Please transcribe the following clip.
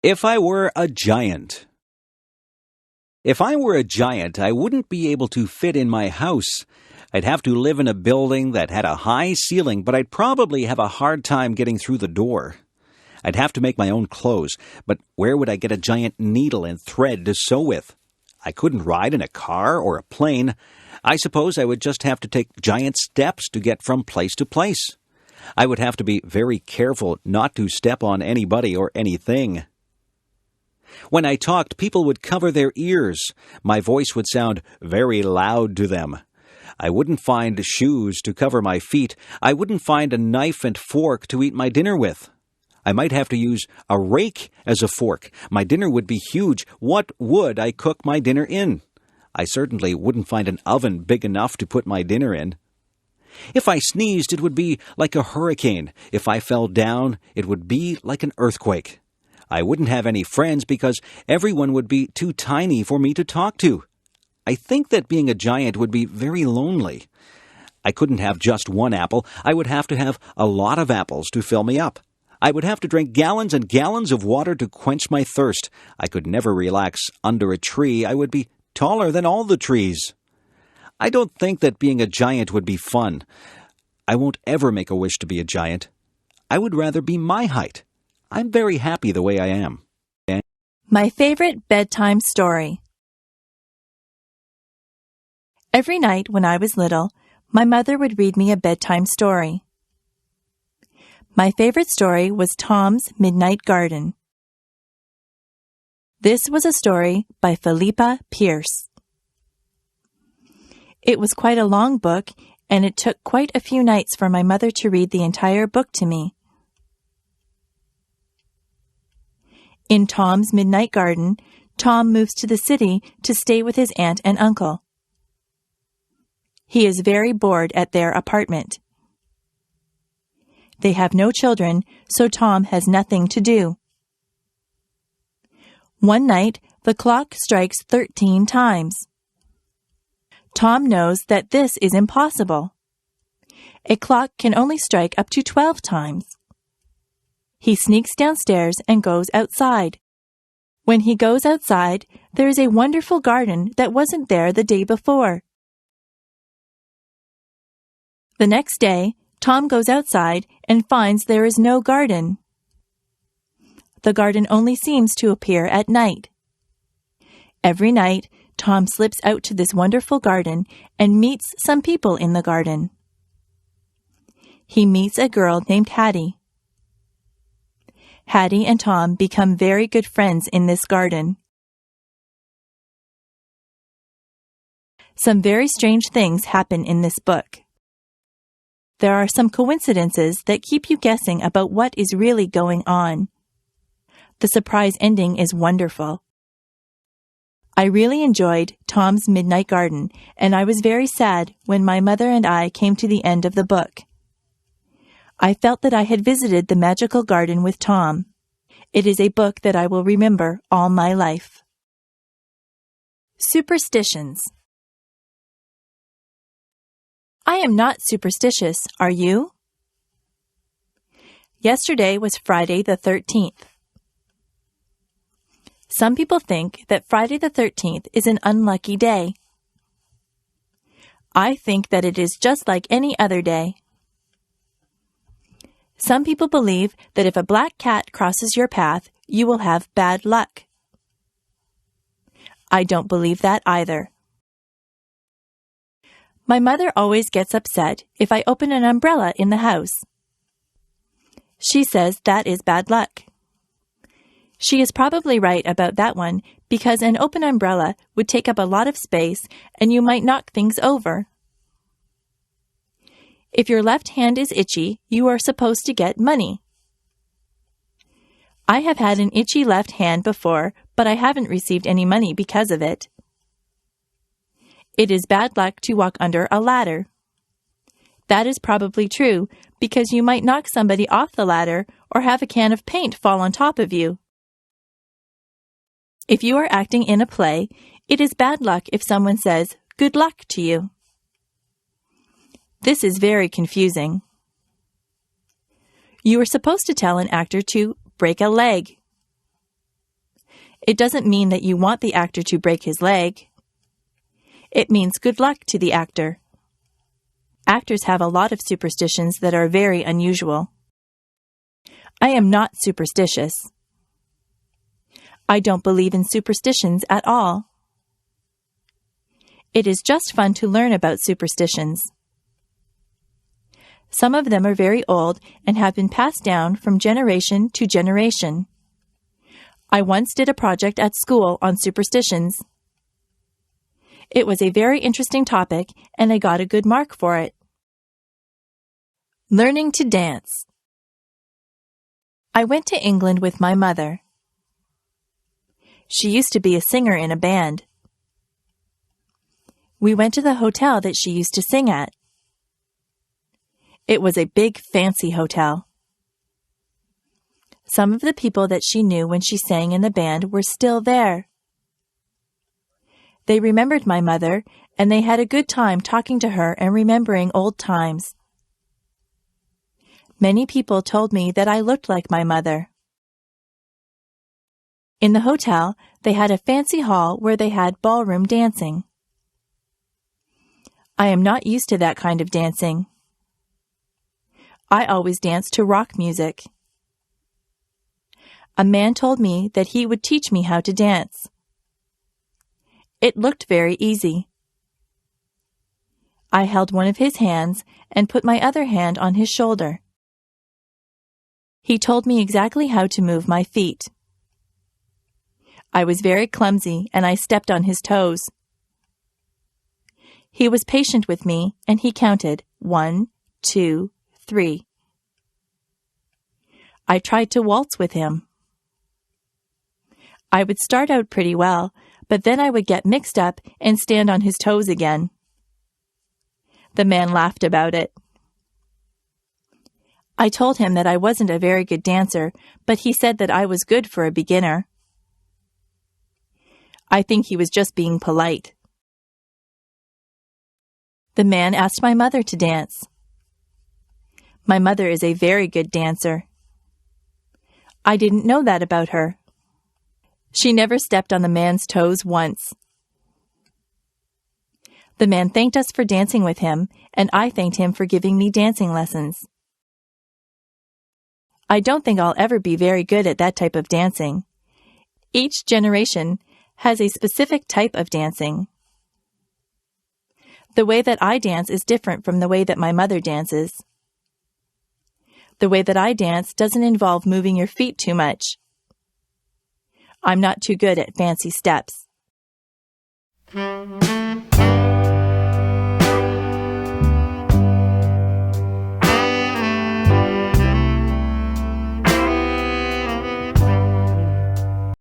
If I were a giant. If I were a giant, I wouldn't be able to fit in my house. I'd have to live in a building that had a high ceiling, but I'd probably have a hard time getting through the door. I'd have to make my own clothes, but where would I get a giant needle and thread to sew with? I couldn't ride in a car or a plane. I suppose I would just have to take giant steps to get from place to place. I would have to be very careful not to step on anybody or anything. When I talked, people would cover their ears. My voice would sound very loud to them. I wouldn't find shoes to cover my feet. I wouldn't find a knife and fork to eat my dinner with. I might have to use a rake as a fork. My dinner would be huge. What would I cook my dinner in? I certainly wouldn't find an oven big enough to put my dinner in. If I sneezed, it would be like a hurricane. If I fell down, it would be like an earthquake. I wouldn't have any friends because everyone would be too tiny for me to talk to. I think that being a giant would be very lonely. I couldn't have just one apple. I would have to have a lot of apples to fill me up. I would have to drink gallons and gallons of water to quench my thirst. I could never relax under a tree. I would be taller than all the trees. I don't think that being a giant would be fun. I won't ever make a wish to be a giant. I would rather be my height. I'm very happy the way I am. My favorite bedtime story. Every night when I was little, my mother would read me a bedtime story. My favorite story was Tom's Midnight Garden. This was a story by Philippa Pierce. It was quite a long book, and it took quite a few nights for my mother to read the entire book to me. In Tom's Midnight Garden, Tom moves to the city to stay with his aunt and uncle. He is very bored at their apartment. They have no children, so Tom has nothing to do. One night, the clock strikes 13 times. Tom knows that this is impossible. A clock can only strike up to 12 times. He sneaks downstairs and goes outside. When he goes outside, there is a wonderful garden that wasn't there the day before. The next day, Tom goes outside and finds there is no garden. The garden only seems to appear at night. Every night, Tom slips out to this wonderful garden and meets some people in the garden. He meets a girl named Hattie. Hattie and Tom become very good friends in this garden. Some very strange things happen in this book. There are some coincidences that keep you guessing about what is really going on. The surprise ending is wonderful. I really enjoyed Tom's Midnight Garden, and I was very sad when my mother and I came to the end of the book. I felt that I had visited the magical garden with Tom. It is a book that I will remember all my life. Superstitions. I am not superstitious, are you? Yesterday was Friday the 13th. Some people think that Friday the 13th is an unlucky day. I think that it is just like any other day. Some people believe that if a black cat crosses your path, you will have bad luck. I don't believe that either. My mother always gets upset if I open an umbrella in the house. She says that is bad luck. She is probably right about that one because an open umbrella would take up a lot of space and you might knock things over. If your left hand is itchy, you are supposed to get money. I have had an itchy left hand before, but I haven't received any money because of it. It is bad luck to walk under a ladder. That is probably true because you might knock somebody off the ladder or have a can of paint fall on top of you. If you are acting in a play, it is bad luck if someone says, "Good luck" to you. This is very confusing. You are supposed to tell an actor to break a leg. It doesn't mean that you want the actor to break his leg. It means good luck to the actor. Actors have a lot of superstitions that are very unusual. I am not superstitious. I don't believe in superstitions at all. It is just fun to learn about superstitions. Some of them are very old and have been passed down from generation to generation. I once did a project at school on superstitions. It was a very interesting topic, and I got a good mark for it. Learning to dance. I went to England with my mother. She used to be a singer in a band. We went to the hotel that she used to sing at. It was a big, fancy hotel. Some of the people that she knew when she sang in the band were still there. They remembered my mother, and they had a good time talking to her and remembering old times. Many people told me that I looked like my mother. In the hotel, they had a fancy hall where they had ballroom dancing. I am not used to that kind of dancing. I always danced to rock music. A man told me that he would teach me how to dance. It looked very easy. I held one of his hands and put my other hand on his shoulder. He told me exactly how to move my feet. I was very clumsy and I stepped on his toes. He was patient with me and he counted 1, 2, 3. I tried to waltz with him. I would start out pretty well, but then I would get mixed up and stand on his toes again. The man laughed about it. I told him that I wasn't a very good dancer, but he said that I was good for a beginner. I think he was just being polite. The man asked my mother to dance. My mother is a very good dancer. I didn't know that about her. She never stepped on the man's toes once. The man thanked us for dancing with him, and I thanked him for giving me dancing lessons. I don't think I'll ever be very good at that type of dancing. Each generation has a specific type of dancing. The way that I dance is different from the way that my mother dances. The way that I dance doesn't involve moving your feet too much. I'm not too good at fancy steps.